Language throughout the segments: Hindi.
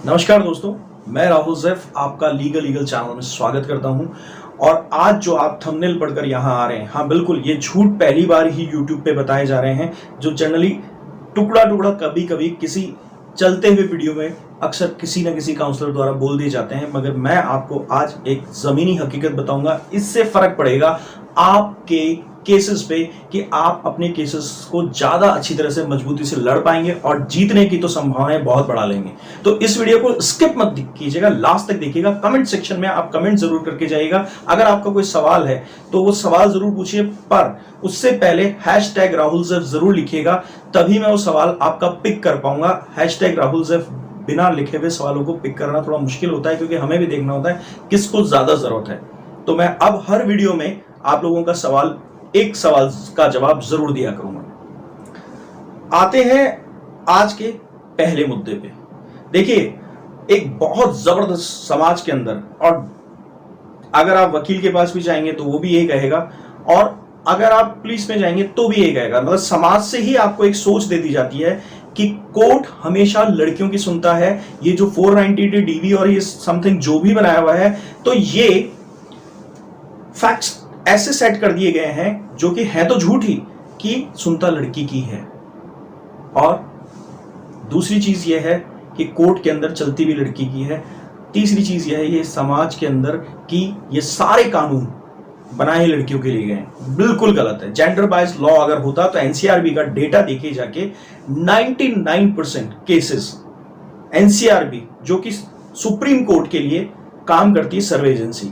नमस्कार दोस्तों, मैं राहुल जैफ आपका लीगल चैनल में स्वागत करता हूं। और आज जो आप थंबनेल पढ़कर यहां आ रहे हैं, हाँ बिल्कुल, ये झूठ पहली बार ही यूट्यूब पे बताए जा रहे हैं, जो जनरली टुकड़ा टुकड़ा कभी कभी किसी चलते हुए वीडियो में अक्सर किसी न किसी काउंसलर द्वारा बोल दिए जाते हैं। मगर मैं आपको आज एक जमीनी हकीकत बताऊंगा, इससे फर्क पड़ेगा आपके केसेस पे कि आप अपने केसेस को ज्यादा अच्छी तरह से मजबूती से लड़ पाएंगे और जीतने की तो संभावनाएं बहुत बढ़ा लेंगे। तो इस वीडियो को स्किप मत कीजिएगा, लास्ट तक देखिएगा। कमेंट सेक्शन में आप कमेंट जरूर करके जाइएगा। अगर आपका कोई सवाल है तो वो सवाल जरूर पूछिए, पर उससे पहले हैशटैग राहुल जैफ जरूर लिखिएगा, तभी मैं वो सवाल आपका पिक कर पाऊंगा। हैशटैग राहुल जैफ बिना लिखे हुए सवालों को पिक करना थोड़ा मुश्किल होता है, क्योंकि हमें भी देखना होता है किसको ज्यादा जरूरत है। तो मैं अब हर वीडियो में आप लोगों का एक सवाल का जवाब जरूर दिया करूंगा। आते हैं आज के पहले मुद्दे पे। देखिए, एक बहुत जबरदस्त समाज के अंदर, और अगर आप वकील के पास भी जाएंगे तो वो भी यही कहेगा, और अगर आप पुलिस में जाएंगे तो भी यही कहेगा। मतलब समाज से ही आपको एक सोच दे दी जाती है कि कोर्ट हमेशा लड़कियों की सुनता है। ये जो 490 डीवी और ये समथिंग जो भी बनाया हुआ है, तो ये फैक्ट्स ऐसे सेट कर दिए गए हैं जो कि है तो झूठ ही, कि सुनता लड़की की है। और दूसरी चीज यह है कि कोर्ट के अंदर चलती भी लड़की की है। तीसरी चीज यह है ये समाज के अंदर कि ये सारे कानून बनाए लड़कियों के लिए गए हैं। बिल्कुल गलत है। जेंडर बायस लॉ अगर होता तो एनसीआरबी का डेटा देखे जाके 99% केसेस, एनसीआरबी जो कि सुप्रीम कोर्ट के लिए काम करती है सर्वे एजेंसी,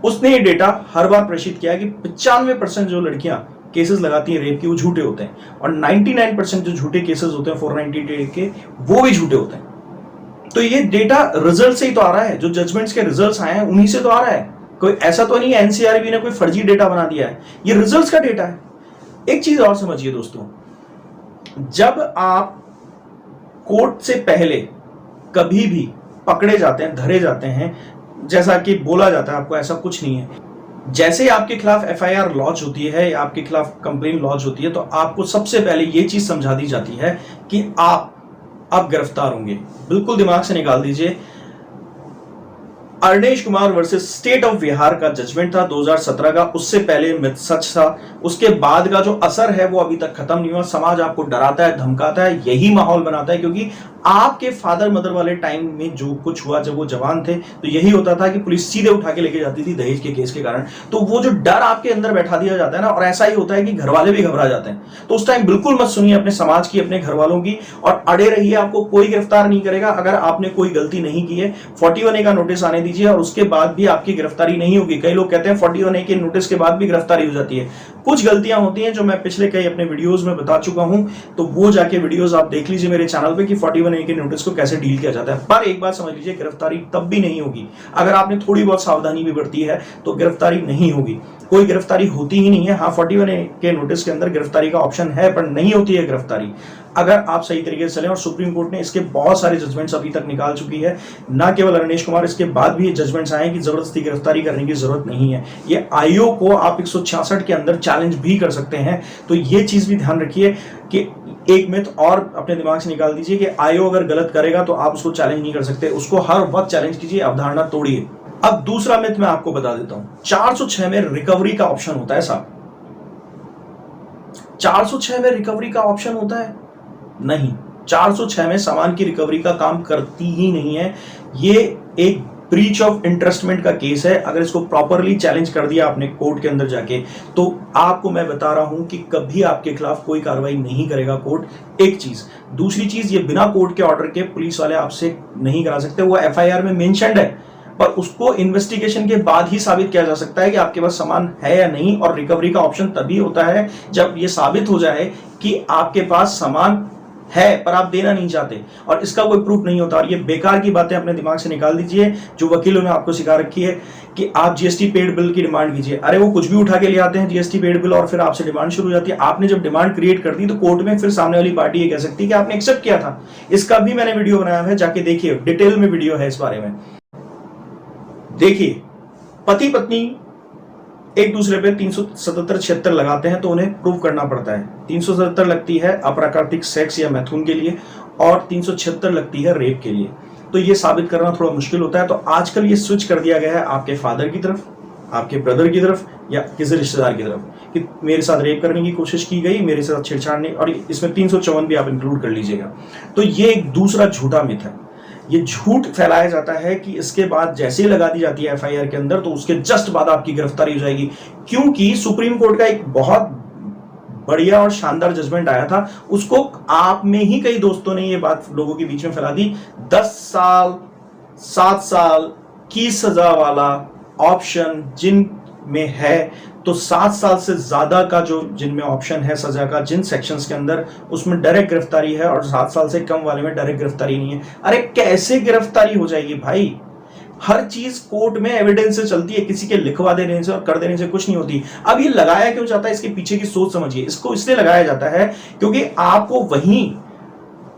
उसने ये डेटा हर बार प्रेषित किया कि 95% जो लड़कियां केसेस लगाती हैं रेप की, वो झूठे होते हैं, और 99% जो झूठे केसेस होते हैं 490 के, वो भी झूठे होते हैं। तो ये डेटा रिजल्ट से ही तो आ रहा है, जो जजमेंट्स के रिजल्ट्स आए हैं उन्हीं से तो आ रहा है। कोई ऐसा तो नहीं है एनसीआरबी ने कोई फर्जी डेटा बना दिया है, ये रिजल्ट्स का डेटा है। एक चीज और समझिए दोस्तों, जब आप कोर्ट से पहले कभी भी पकड़े जाते हैं, धरे जाते हैं, जैसा कि बोला जाता है, आपको ऐसा कुछ नहीं है। जैसे ही आपके खिलाफ एफआईआर लॉन्च होती है या आपके खिलाफ कंप्लेन लॉन्च होती है, तो आपको सबसे पहले यह चीज समझा दी जाती है कि आप गिरफ्तार होंगे। बिल्कुल दिमाग से निकाल दीजिए। Arnesh Kumar versus state of Bihar का जजमेंट था 2017 का, उससे पहले मिथ सच था। उसके बाद का जो असर है वो अभी तक खत्म नहीं हुआ। समाज आपको डराता है, धमकाता है, यही माहौल बनाता है, क्योंकि आपके फादर मदर वाले टाइम में जो कुछ हुआ जब वो जवान थे, तो यही होता था कि पुलिस सीधे उठा के लेके जाती थी दहेज के केस के कारण। तो वो जो डर आपके अंदर बैठा दिया जाता है ना, और ऐसा ही होता है कि घर वाले भी घबरा जाते हैं। तो उस टाइम बिल्कुल मत सुनिए अपने समाज की, अपने घर वालों की, और अड़े रहिए। आपको कोई गिरफ्तार नहीं करेगा अगर आपने कोई गलती नहीं की है। 41A का नोटिस आने दीजिए, और उसके बाद भी आपकी गिरफ्तारी नहीं होगी। कई लोग कहते हैं 41A के नोटिस के बाद भी गिरफ्तारी हो जाती है। कुछ गलतियां होती हैं जो मैं पिछले कई अपने वीडियोस में बता चुका हूं, तो वो जाके वीडियोस आप देख लीजिए मेरे चैनल पे कि 41A के नोटिस को कैसे डील किया जाता है। पर एक बात समझ लीजिए, गिरफ्तारी तब भी नहीं होगी अगर आपने थोड़ी बहुत सावधानी भी बरती है, तो गिरफ्तारी नहीं होगी। कोई गिरफ्तारी होती ही नहीं है। हाँ, 41A के नोटिस के अंदर गिरफ्तारी का ऑप्शन है, पर नहीं होती है गिरफ्तारी अगर आप सही तरीके से चलें। और सुप्रीम कोर्ट ने इसके बहुत सारे जजमेंट्स अभी तक निकाल चुकी है। ना केवल अरनेश कुमार, इसके बाद भी जजमेंट्स आए कि जबरदस्ती गिरफ्तारी करने की जरूरत नहीं है। ये आयोग को आप 166 के अंदर चैलेंज भी कर सकते हैं। तो ये चीज भी ध्यान रखिए कि एक मिथ और अपने दिमाग से निकाल दीजिए कि आयोग अगर गलत करेगा तो आप उसको चैलेंज नहीं कर सकते। उसको हर वक्त चैलेंज कीजिए, अवधारणा तोड़िए। अब दूसरा मिथ मैं आपको बता देता हूं। 406 में रिकवरी का ऑप्शन होता है साहब। 406 में रिकवरी का ऑप्शन होता है? नहीं। 406 में सामान की रिकवरी का काम करती ही नहीं है। ये एक ब्रीच ऑफ इंटरेस्टमेंट का केस है। अगर इसको प्रॉपरली चैलेंज कर दिया आपने कोर्ट के अंदर जाके, तो आपको मैं बता रहा हूं कि कभी आपके खिलाफ कोई कार्रवाई नहीं करेगा कोर्ट। एक चीज। दूसरी चीज, ये बिना कोर्ट के ऑर्डर के पुलिस वाले आपसे नहीं करा सकते। वो एफआईआर में मेंशन्ड है, पर उसको इन्वेस्टिगेशन के बाद ही साबित किया जा सकता है कि आपके पास सामान है या नहीं। और रिकवरी का ऑप्शन तभी होता है जब यह साबित हो जाए कि आपके पास सामान है पर आप देना नहीं चाहते और इसका कोई प्रूफ नहीं होता। और ये बेकार की बातें अपने दिमाग से निकाल दीजिए जो वकीलों ने आपको सिखा रखी है कि आप जीएसटी पेड बिल की डिमांड कीजिए। अरे वो कुछ भी उठा के ले आते हैं जीएसटी पेड बिल, और फिर आपसे डिमांड शुरू हो जाती है। आपने जब डिमांड क्रिएट कर दी तो कोर्ट में फिर सामने वाली पार्टी ये कह सकती है कि आपने एक्सेप्ट किया था। इसका भी मैंने वीडियो बनाया है, जाके देखिए, डिटेल में वीडियो है इस बारे में। देखिए, पति पत्नी एक दूसरे पे 377-76 लगाते हैं तो उन्हें प्रूव करना पड़ता है। 377 लगती है अप्राकृतिक सेक्स या मैथुन के लिए, और 376 लगती है रेप के लिए। तो ये साबित करना थोड़ा मुश्किल होता है। तो आजकल ये स्विच कर दिया गया है आपके फादर की तरफ, आपके ब्रदर की तरफ या किसी रिश्तेदार की तरफ कि मेरे साथ रेप करने की कोशिश की गई, मेरे साथ छेड़छाड़ नहीं, और इसमें 354 भी आप इंक्लूड कर लीजिएगा। तो ये एक दूसरा झूठा मिथ है। ये झूठ फैलाया जाता है कि इसके बाद जैसे ही लगा दी जाती है एफआईआर के अंदर तो उसके जस्ट बाद आपकी गिरफ्तारी हो जाएगी, क्योंकि सुप्रीम कोर्ट का एक बहुत बढ़िया और शानदार जजमेंट आया था, उसको आप में ही कई दोस्तों ने ये बात लोगों के बीच में फैला दी। 10 साल 7 साल की सजा वाला ऑप्शन जिन में है, तो 7 साल से ज्यादा का जो जिनमें ऑप्शन है सजा का, जिन सेक्शंस के अंदर, उसमें डायरेक्ट गिरफ्तारी है, और 7 साल से कम वाले में डायरेक्ट गिरफ्तारी नहीं है। अरे कैसे गिरफ्तारी हो जाएगी भाई? हर चीज कोर्ट में एविडेंस से चलती है, किसी के लिखवा देने से और कर देने से कुछ नहीं होती। अब ये लगाया क्यों जाता है, इसके पीछे की सोच समझिए। इसको इसलिए लगाया जाता है क्योंकि आपको वहीं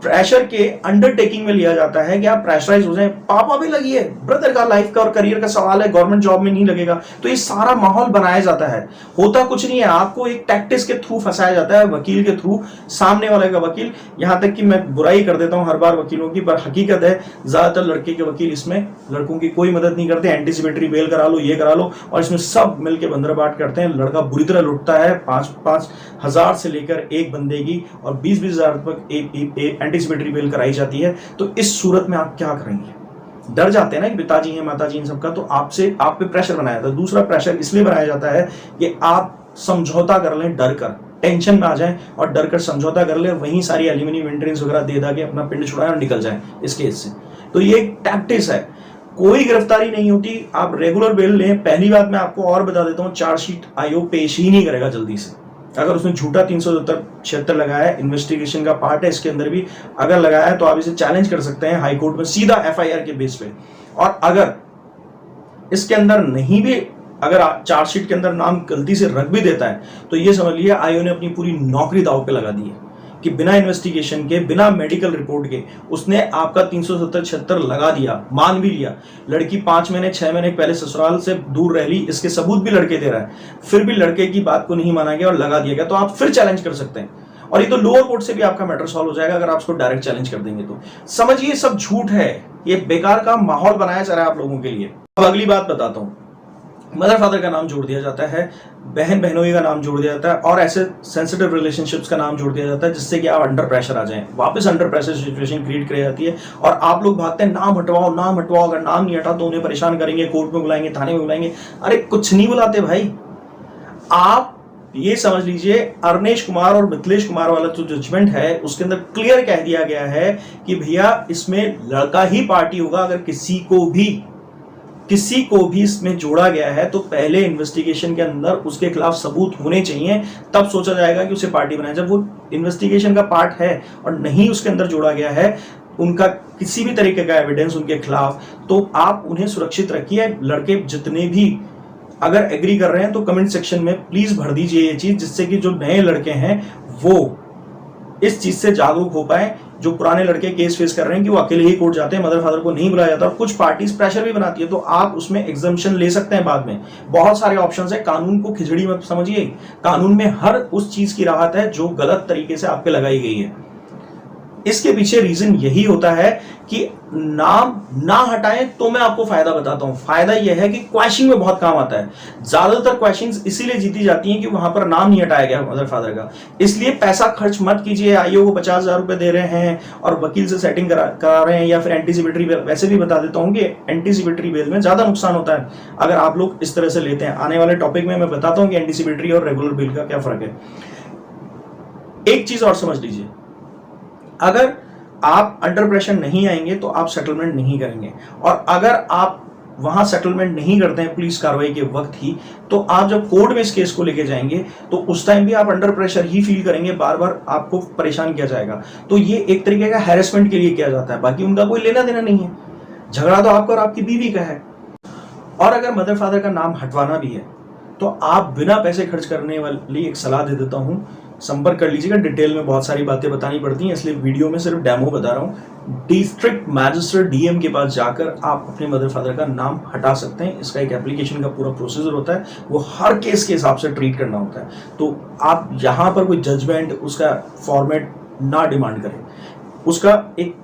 प्रेशर के अंडरटेकिंग में लिया जाता है कि आप प्रेशराइज हो जाएं। पापा भी लगी है, ब्रदर का लाइफ का और करियर का सवाल है, गवर्नमेंट जॉब में नहीं लगेगा, तो ये सारा माहौल बनाया जाता है। होता कुछ नहीं है, आपको एक टैक्टिक्स के थ्रू फंसाया जाता है, वकील के थ्रू, सामने वाले का वकील। यहां तक कि मैं बुराई कर देता हूं हर बार वकीलों की, पर हकीकत है ज्यादातर लड़के के वकील इसमें लड़कों की कोई मदद नहीं करते। एंटीसिपेटरी बेल करा लो, ये करा लो, और इसमें सब मिलकर बंदरबाट करते हैं। लड़का बुरी तरह लुटता है, 5-5 हजार से लेकर एक बंदे की और 20-20 हजार तक एंटीसिपेटरी बेल कराई जाती है। तो इस सूरत में आप क्या करेंगे? डर जाते हैं ना कि पिताजी हैं, माताजी इन सबका, तो आप पे प्रेशर बनाया जाता है। दूसरा प्रेशर इसलिए बनाया जाता है कि आप समझौता कर लें, डर कर, टेंशन में आ जाएं और डर कर समझौता कर लें, वहीं सारी एलिमनी मेंटेनेंस वगैरह दे दा के अपना पिंड छुड़ाएं और निकल जाएं इस केस से। तो ये एक टैक्टिक्स है। कोई गिरफ्तारी नहीं होती, आप रेगुलर बेल लें। पहली बात मैं आपको और बता देता हूं, चार्जशीट आयोग पेश ही नहीं करेगा जल्दी से। अगर उसने झूठा 376 लगाया है, इन्वेस्टिगेशन का पार्ट है इसके अंदर भी, अगर लगाया है तो आप इसे चैलेंज कर सकते हैं हाई कोर्ट में सीधा एफआईआर के बेस पे। और अगर इसके अंदर नहीं भी, अगर चार्जशीट के अंदर नाम गलती से रख भी देता है, तो ये समझ लिया आयोग ने अपनी पूरी नौकरी दांव पे लगा दी है कि बिना इन्वेस्टिगेशन के, बिना मेडिकल रिपोर्ट के उसने आपका 376 लगा दिया, मान भी लिया। लड़की 5 महीने 6 महीने पहले ससुराल से दूर रह ली, इसके सबूत भी लड़के दे रहा है, फिर भी लड़के की बात को नहीं माना गया और लगा दिया गया, तो आप फिर चैलेंज कर सकते हैं। और ये तो लोअर कोर्ट से भी आपका मैटर सॉल्व हो जाएगा अगर आप उसको डायरेक्ट चैलेंज कर देंगे तो। समझिए सब झूठ है, ये बेकार का माहौल बनाया जा रहा है आप लोगों के लिए। अब अगली बात बताता हूं। मदर फादर का नाम जोड़ दिया जाता है, बहन बहनोई का नाम जोड़ दिया जाता है, और ऐसे सेंसिटिव रिलेशनशिप्स का नाम जोड़ दिया जाता है जिससे कि आप अंडर प्रेशर आ जाएं। वापस अंडर प्रेशर सिचुएशन क्रिएट करी जाती है और आप लोग भागते हैं नाम हटवाओ नाम हटवाओ। अगर नाम नहीं हटा तो उन्हें परेशान करेंगे, कोर्ट में बुलाएंगे, थाने में बुलाएंगे। अरे कुछ नहीं बुलाते भाई। आप ये समझ लीजिए, अरनेश कुमार और मिथिलेश कुमार वाला जो जजमेंट है उसके अंदर क्लियर कह दिया गया है कि भैया इसमें लड़का ही पार्टी होगा। अगर किसी को भी इसमें जोड़ा गया है तो पहले इन्वेस्टिगेशन के अंदर उसके खिलाफ सबूत होने चाहिए, तब सोचा जाएगा कि उसे पार्टी बनाया। जब वो इन्वेस्टिगेशन का पार्ट है और नहीं उसके अंदर जोड़ा गया है उनका किसी भी तरीके का एविडेंस उनके खिलाफ, तो आप उन्हें सुरक्षित रखिए। लड़के जितने भी अगर एग्री कर रहे हैं तो कमेंट सेक्शन में प्लीज भर दीजिए ये चीज, जिससे कि जो नए लड़के हैं वो इस चीज से जागरूक हो पाए। जो पुराने लड़के केस फेस कर रहे हैं कि वो अकेले ही कोर्ट जाते हैं, मदर फादर को नहीं बुलाया जाता, और कुछ पार्टीज प्रेशर भी बनाती है, तो आप उसमें एग्जम्पशन ले सकते हैं बाद में। बहुत सारे ऑप्शंस है, कानून को खिचड़ी मत समझिए। कानून में हर उस चीज की राहत है जो गलत तरीके से आप पे लगाई गई है। इसके पीछे रीजन यही होता है कि नाम ना हटाएं। तो मैं आपको फायदा बताता हूं। फायदा यह है कि क्वैशिंग में बहुत काम आता है। ज्यादातर क्वैशिंग्स इसीलिए जीती जाती हैं कि वहां पर नाम नहीं हटाया गया मदर फादर का। इसलिए पैसा खर्च मत कीजिए। आईओ को 50,000 रुपए दे रहे हैं और वकील से सेटिंग करा रहे हैं, या फिर एंटीसिपेटरी बेल। वैसे भी बता देता हूं कि एंटीसिपेटरी बेल में ज्यादा नुकसान होता है अगर आप लोग इस तरह से लेते हैं। आने वाले टॉपिक में मैं बताता हूं कि एंटीसिपेटरी और रेगुलर बेल का क्या फर्क है। एक चीज और समझ लीजिए, अगर आप अंडर प्रेशर नहीं आएंगे तो आप सेटलमेंट नहीं करेंगे, और अगर आप वहां सेटलमेंट नहीं करते हैं पुलिस कार्रवाई के वक्त ही, तो आप जब कोर्ट में इस केस को लेके जाएंगे तो उस टाइम भी आप अंडर प्रेशर ही फील करेंगे, बार बार आपको परेशान किया जाएगा। तो ये एक तरीके का हैरेसमेंट के लिए किया जाता है, बाकी उनका कोई लेना देना नहीं है। झगड़ा तो आपका और आपकी बीवी का है। और अगर मदर फादर का नाम हटवाना भी है तो आप बिना पैसे खर्च करने वाली एक सलाह दे देता हूं, संपर्क कर लीजिएगा। डिटेल में बहुत सारी बातें बतानी पड़ती हैं, इसलिए वीडियो में सिर्फ डेमो बता रहा हूँ। डिस्ट्रिक्ट मैजिस्ट्रेट डीएम के पास जाकर आप अपने मदर फादर का नाम हटा सकते हैं। इसका एक एप्लीकेशन का पूरा प्रोसीजर होता है, वो हर केस के हिसाब से ट्रीट करना होता है। तो आप यहाँ पर कोई जजमेंट उसका फॉर्मेट ना डिमांड करें, उसका एक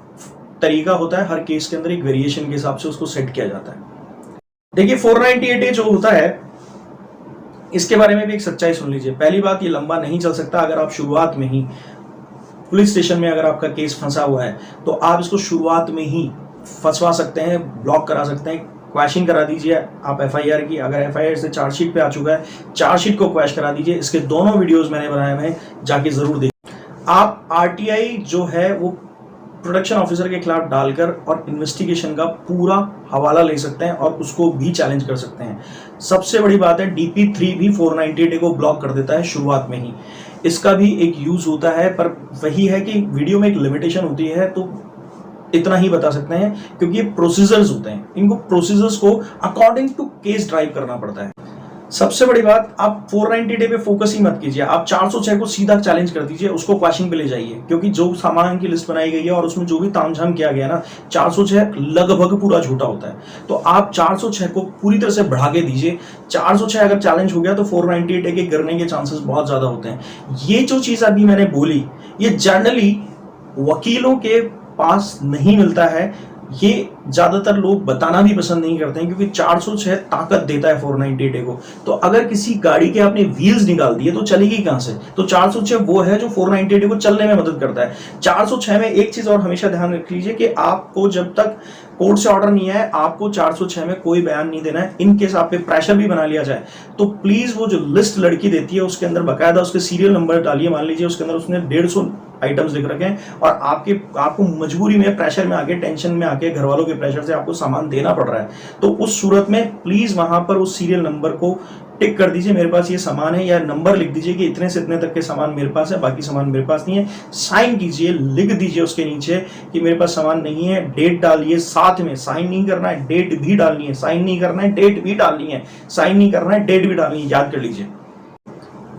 तरीका होता है, हर केस के अंदर एक वेरिएशन के हिसाब से उसको सेट किया जाता है। देखिए 498A जो होता है, इसके बारे में भी एक सच्चाई सुन लीजिए। पहली बात, ये लंबा नहीं चल सकता। अगर आप शुरुआत में ही पुलिस स्टेशन में अगर आपका केस फंसा हुआ है तो आप इसको शुरुआत में ही फंसवा सकते हैं, ब्लॉक करा सकते हैं। क्वैशिंग करा दीजिए आप एफआईआर की। अगर एफआईआर से चार्जशीट पे आ चुका है, चार्जशीट को क्वैश करा दीजिए। इसके दोनों वीडियोस मैंने बनाए हुए हैं, जाके जरूर देखिए। आप आरटीआई जो है वो प्रोडक्शन ऑफिसर के खिलाफ डालकर और इन्वेस्टिगेशन का पूरा हवाला ले सकते हैं और उसको भी चैलेंज कर सकते हैं। सबसे बड़ी बात है, DP3 भी 498A को ब्लॉक कर देता है शुरुआत में ही। इसका भी एक यूज होता है, पर वही है कि वीडियो में एक लिमिटेशन होती है, तो इतना ही बता सकते हैं क्योंकि ये प्रोसीजर्स होते हैं। इनको प्रोसीजर्स को अकॉर्डिंग टू केस ड्राइव करना पड़ता है। सबसे बड़ी बात, आप 498A पे फोकस ही मत कीजिए। आप 406 को सीधा चैलेंज कर दीजिए, उसको क्वैशिंग पे ले जाइए, क्योंकि जो सामान की लिस्ट बनाई गई है और उसमें जो भी तामझाम किया गया ना, 406 लगभग पूरा झूठा होता है। तो आप 406 को पूरी तरह से बढ़ा के दीजिए। 406 अगर चैलेंज हो गया तो 498A के गिरने के चांसेस बहुत ज्यादा होते हैं। ये जो चीज अभी मैंने बोली, ये जनरली वकीलों के पास नहीं मिलता है। ये ज्यादातर लोग बताना भी पसंद नहीं करते हैं, क्योंकि 406 ताकत देता है 498A को। तो अगर किसी गाड़ी के आपने व्हील्स निकाल दिए तो चलेगी कहां से? तो 406 वो है जो 498A को चलने में मदद करता है। 406 में एक चीज और हमेशा ध्यान रख लीजिए कि आपको जब तक कोर्ट से ऑर्डर नहीं है, आपको 406 में कोई बयान नहीं देना है। इन केस आप पे प्रेशर भी बना लिया जाए तो प्लीज वो जो लिस्ट लड़की देती है उसके अंदर बकायदा उसके सीरियल नंबर डालिए। मान लीजिए उसके अंदर उसने 150 आइटम्स लिख रखे हैं और आपको मजबूरी में, प्रेशर में आके, टेंशन में आके, घर वालों के प्रेशर से आपको सामान देना पड़ रहा है, तो उस सूरत में प्लीज वहां पर उस सीरियल नंबर को टिक कर दीजिए, मेरे पास ये सामान है, या नंबर लिख दीजिए कि इतने से इतने तक के सामान मेरे पास है, बाकी सामान मेरे पास नहीं है। साइन कीजिए, लिख दीजिए उसके नीचे कि मेरे पास सामान नहीं है। डेट डालिए साथ में, साइन नहीं करना है, डेट भी डालनी है। साइन नहीं करना है, डेट भी डालनी है। साइन नहीं करना है, डेट भी डालनी है। याद कर लीजिए।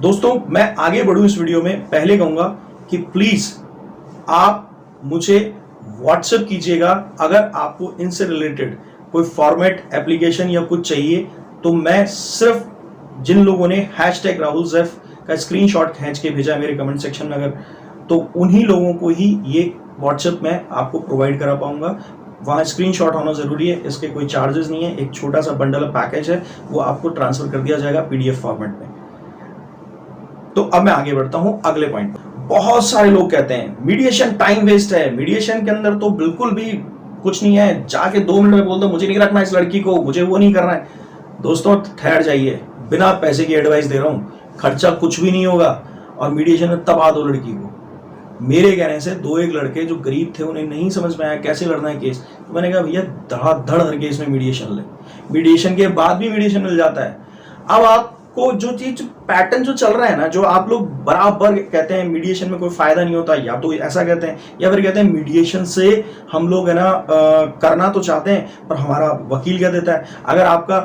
दोस्तों, मैं आगे बढ़ूं इस वीडियो में, पहले कहूंगा कि प्लीज आप मुझे व्हाट्सएप कीजिएगा अगर आपको इनसे रिलेटेड कोई फॉर्मेट, एप्लीकेशन या कुछ चाहिए। तो मैं सिर्फ जिन लोगों ने #RahulZeff का स्क्रीनशॉट खींच के भेजा मेरे कमेंट सेक्शन में, अगर तो उन्हीं लोगों को ही ये व्हाट्सएप में आपको प्रोवाइड करा पाऊंगा। वहाँ स्क्रीनशॉट होना जरूरी है, इसके कोई चार्जेस नहीं है। एक छोटा सा बंडल पैकेज है, वो आपको ट्रांसफर कर दिया जाएगा PDF फॉर्मेट में। तो अब मैं आगे बढ़ता हूं अगले पॉइंट पर। बहुत सारे लोग कहते हैं मीडिएशन टाइम वेस्ट है, मीडिएशन के अंदर तो बिल्कुल भी कुछ नहीं है, जाके 2 मिनट में बोल दो मुझे नहीं रखना इस लड़की को, मुझे वो नहीं करना है। दोस्तों ठहर जाइए, बिना पैसे की एडवाइस दे रहा हूं, खर्चा कुछ भी नहीं होगा और मीडिएशन में तब आ दो लड़की को। मेरे कहने से 2-1 लड़के जो गरीब थे, उन्हें नहीं समझ में आया कैसे लड़ना है केस, तो मैंने कहा भैया धड़ाधड़ हर केस में मीडिएशन ले। मीडिएशन के बाद भी मीडिएशन मिल जाता है। अब आपको जो चीज पैटर्न जो चल रहा है ना, जो आप लोग बराबर कहते हैं मीडिएशन में कोई फायदा नहीं होता, या तो ऐसा कहते हैं, या फिर कहते हैं मीडिएशन से हम लोग है ना करना तो चाहते हैं पर हमारा वकील क्या देता है। अगर आपका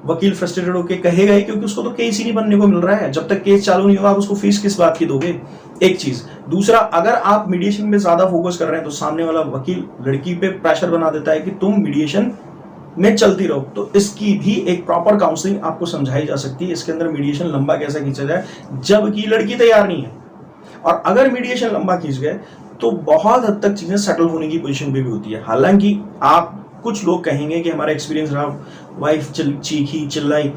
वकील फ्रस्ट्रेटेड होकर कहेगा ही, क्योंकि उसको तो केस ही नहीं बनने को मिल रहा है। जब तक केस चालू नहीं होगा आप उसको फीस किस बात की दोगे? एक चीज। दूसरा, अगर आप मीडिएशन पे ज्यादा फोकस कर रहे हैं तो सामने वाला वकील लड़की पे प्रेशर बना देता है कि तुम मीडिएशन में चलती रहो। तो इसकी भी एक प्रॉपर काउंसलिंग आपको समझाई जा सकती है, इसके अंदर मीडिएशन लंबा कैसे खींचा जाए जबकि लड़की तैयार नहीं है। और अगर मीडिएशन लंबा खींच गए तो बहुत हद तक चीजें सेटल होने की पोजीशन पे भी होती है। हालांकि आप कुछ लोग कहेंगे कि हमारा एक्सपीरियंस रहा, वाइफ चीखी चिल्लाई।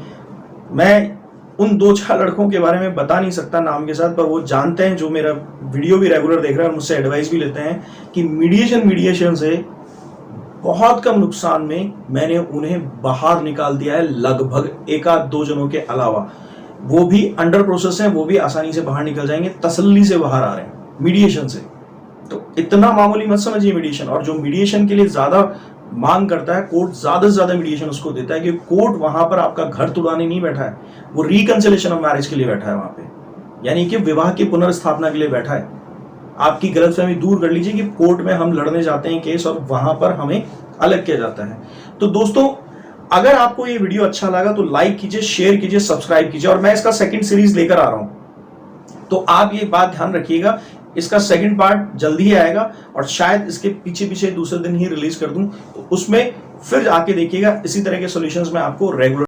मैं उन 2-4 लड़कों के बारे में बता नहीं सकता नाम के साथ, पर वो जानते हैं, जो मेरा वीडियो भी रेगुलर देख रहे हैं और मुझसे एडवाइस भी लेते हैं कि मीडिएशन से बहुत कम नुकसान में मैंने उन्हें बाहर निकाल दिया है, लगभग 1-2 जनों के अलावा। वो भी अंडर प्रोसेस हैं, वो भी आसानी से बाहर निकल जाएंगे, तसल्ली से बाहर आ रहे हैं मीडिएशन से। तो इतना मामूली मत समझिए मीडिएशन। और जो मीडिएशन के लिए ज्यादा मांग करता है, कोर्ट ज्यादा से ज्यादा मीडिएशन उसको देता है, कि कोर्ट वहां पर आपका घर तुड़ाने नहीं बैठा है, वो रिकंसिलिएशन ऑफ मैरिज के लिए बैठा है वहां पे, यानी कि विवाह की पुनर्स्थापना के लिए बैठा है। आपकी गलतफहमी दूर कर लीजिए कि कोर्ट में हम लड़ने जाते हैं केस और वहां पर हमें अलग किया जाता है। तो दोस्तों, अगर आपको ये वीडियो अच्छा लगा तो लाइक कीजिए, शेयर कीजिए, सब्सक्राइब कीजिए। और मैं इसका सेकंड सीरीज लेकर आ रहा हूं, तो आप ये बात ध्यान रखिएगा, इसका सेकंड पार्ट जल्दी ही आएगा और शायद इसके पीछे दूसरे दिन ही रिलीज कर दूं। तो उसमें फिर आके देखिएगा, इसी तरह के सॉल्यूशंस मैं आपको रेगुलर